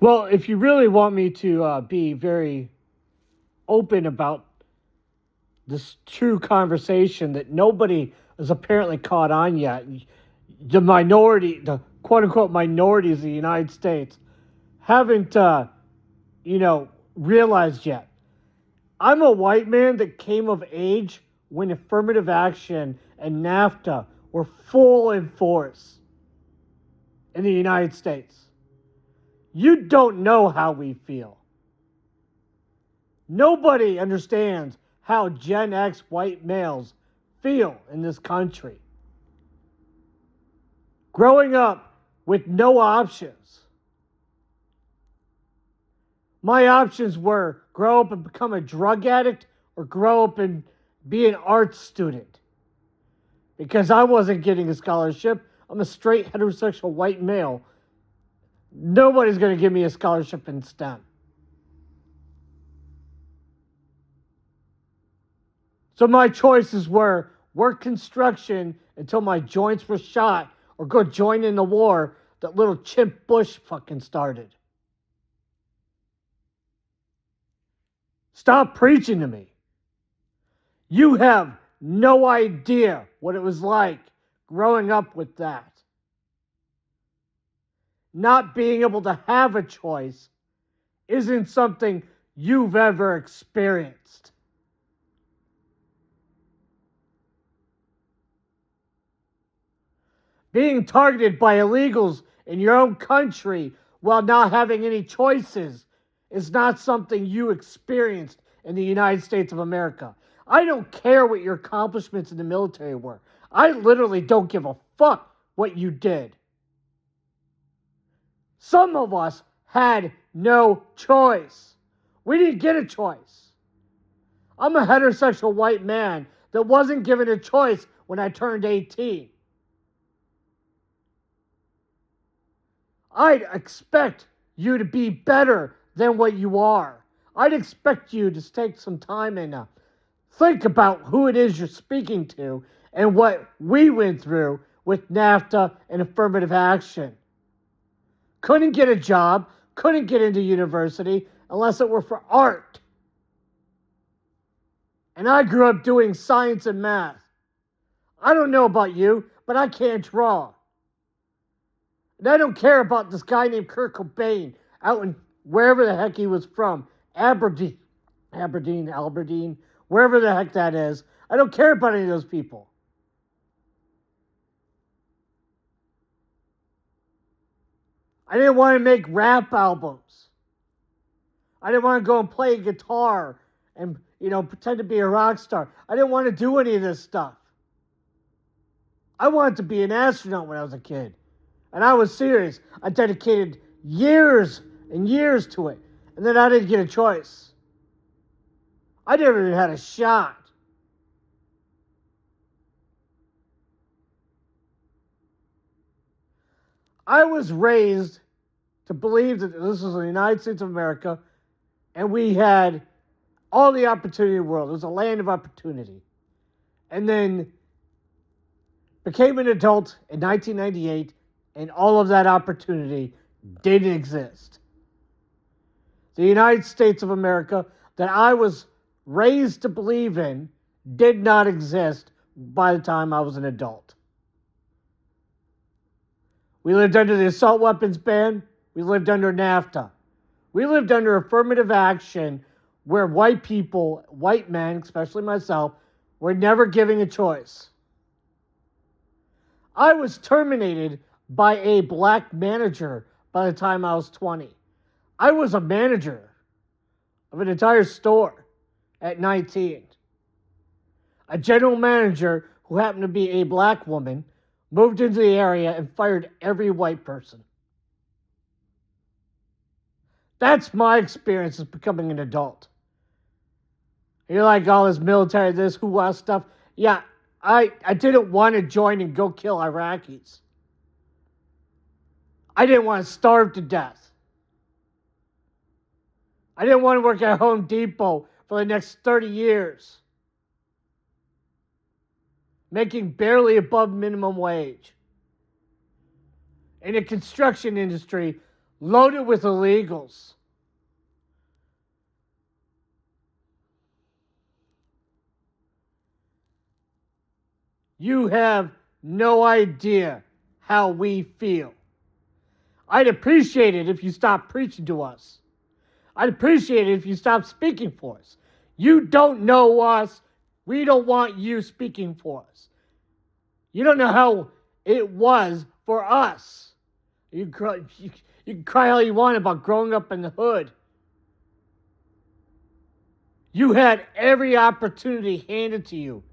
Well, if you really want me to be very open about this true conversation that nobody has apparently caught on yet, the minority, the quote unquote minorities of the United States, haven't, realized yet. I'm a white man that came of age when affirmative action and NAFTA were full in force in the United States. You don't know how we feel. Nobody understands how Gen X white males feel in this country. Growing up with no options. My options were grow up and become a drug addict or grow up and be an art student. Because I wasn't getting a scholarship. I'm a straight heterosexual white male. Nobody's going to give me a scholarship in STEM. So my choices were work construction until my joints were shot or go join in the war that little chimp Bush fucking started. Stop preaching to me. You have no idea what it was like growing up with that. Not being able to have a choice isn't something you've ever experienced. Being targeted by illegals in your own country while not having any choices is not something you experienced in the United States of America. I don't care what your accomplishments in the military were. I literally don't give a fuck what you did. Some of us had no choice. We didn't get a choice. I'm a heterosexual white man that wasn't given a choice when I turned 18. I'd expect you to be better than what you are. I'd expect you to take some time and think about who it is you're speaking to and what we went through with NAFTA and affirmative action. Couldn't get a job, couldn't get into university unless it were for art. And I grew up doing science and math. I don't know about you, but I can't draw. And I don't care about this guy named Kurt Cobain out in wherever the heck he was from. Aberdeen, wherever the heck that is. I don't care about any of those people. I didn't want to make rap albums. I didn't want to go and play guitar and, pretend to be a rock star. I didn't want to do any of this stuff. I wanted to be an astronaut when I was a kid. And I was serious. I dedicated years and years to it. And then I didn't get a choice. I never even had a shot. I was raised to believe that this was the United States of America and we had all the opportunity in the world. It was a land of opportunity. And then became an adult in 1998, and all of that opportunity didn't exist. The United States of America that I was raised to believe in did not exist by the time I was an adult. We lived under the assault weapons ban. We lived under NAFTA. We lived under affirmative action where white people, white men, especially myself, were never given a choice. I was terminated by a black manager by the time I was 20. I was a manager of an entire store at 19. A general manager who happened to be a black woman moved into the area and fired every white person. That's my experience as becoming an adult. You're like all this military, this hoo-ha stuff. Yeah, I didn't want to join and go kill Iraqis. I didn't want to starve to death. I didn't want to work at Home Depot for the next 30 years, making barely above minimum wage. In the construction industry, loaded with illegals. You have no idea how we feel. I'd appreciate it if you stopped preaching to us. I'd appreciate it if you stopped speaking for us. You don't know us. We don't want you speaking for us. You don't know how it was for us. You can cry all you want about growing up in the hood. You had every opportunity handed to you.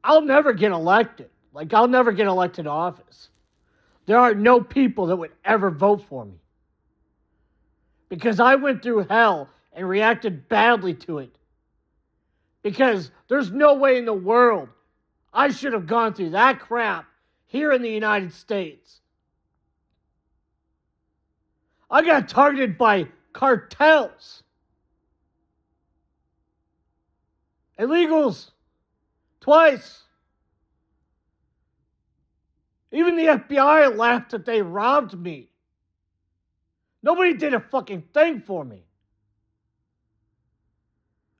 I'll never get elected. I'll never get elected to office. There are no people that would ever vote for me. Because I went through hell and reacted badly to it. Because there's no way in the world I should have gone through that crap here in the United States. I got targeted by cartels, illegals, twice. Even the FBI laughed that they robbed me. Nobody did a fucking thing for me.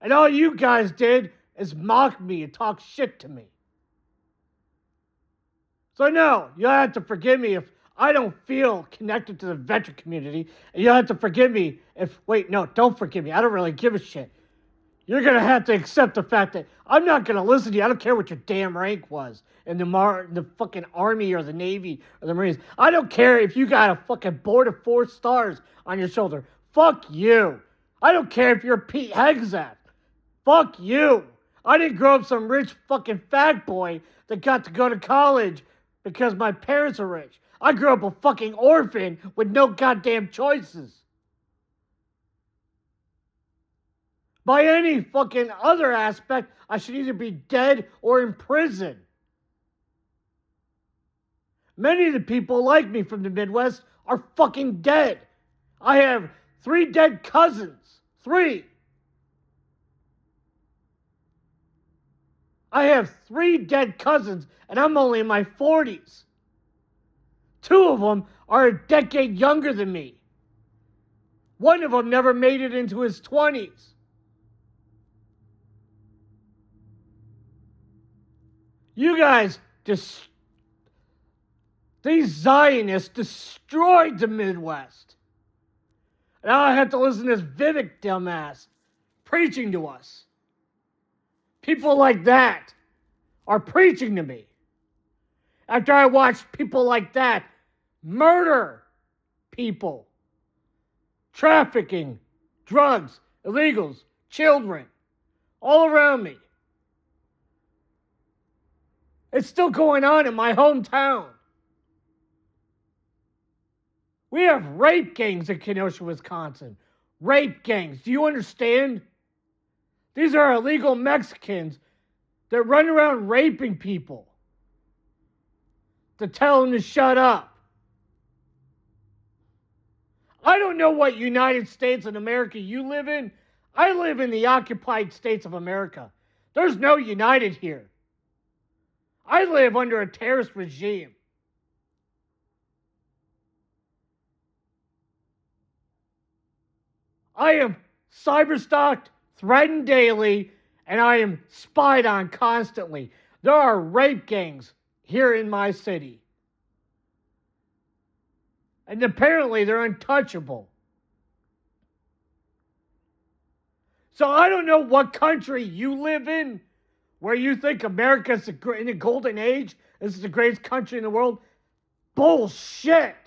And all you guys did is mock me and talk shit to me. So no, you'll have to forgive me if I don't feel connected to the veteran community. And you'll have to forgive me if, wait, no, don't forgive me. I don't really give a shit. You're going to have to accept the fact that I'm not going to listen to you. I don't care what your damn rank was in the fucking Army or the Navy or the Marines. I don't care if you got a fucking board of 4 stars on your shoulder. Fuck you. I don't care if you're Pete Hegseth. Fuck you. I didn't grow up some rich fucking fat boy that got to go to college because my parents are rich. I grew up a fucking orphan with no goddamn choices. By any fucking other aspect, I should either be dead or in prison. Many of the people like me from the Midwest are fucking dead. I have 3 dead cousins. 3. I have 3 dead cousins, and I'm only in my 40s. 2 of them are a decade younger than me. One of them never made it into his 20s. You guys these Zionists destroyed the Midwest. Now I have to listen to this Vivek dumbass preaching to us. People like that are preaching to me. After I watched people like that murder people, trafficking, drugs, illegals, children, all around me. It's still going on in my hometown. We have rape gangs in Kenosha, Wisconsin. Rape gangs. Do you understand? These are illegal Mexicans that run around raping people to tell them to shut up. I don't know what United States of America you live in. I live in the occupied states of America. There's no United here. I live under a terrorist regime. I am cyberstalked, threatened daily, and I am spied on constantly. There are rape gangs here in my city. And apparently they're untouchable. So I don't know what country you live in where you think America's in the golden age. This is the greatest country in the world. Bullshit.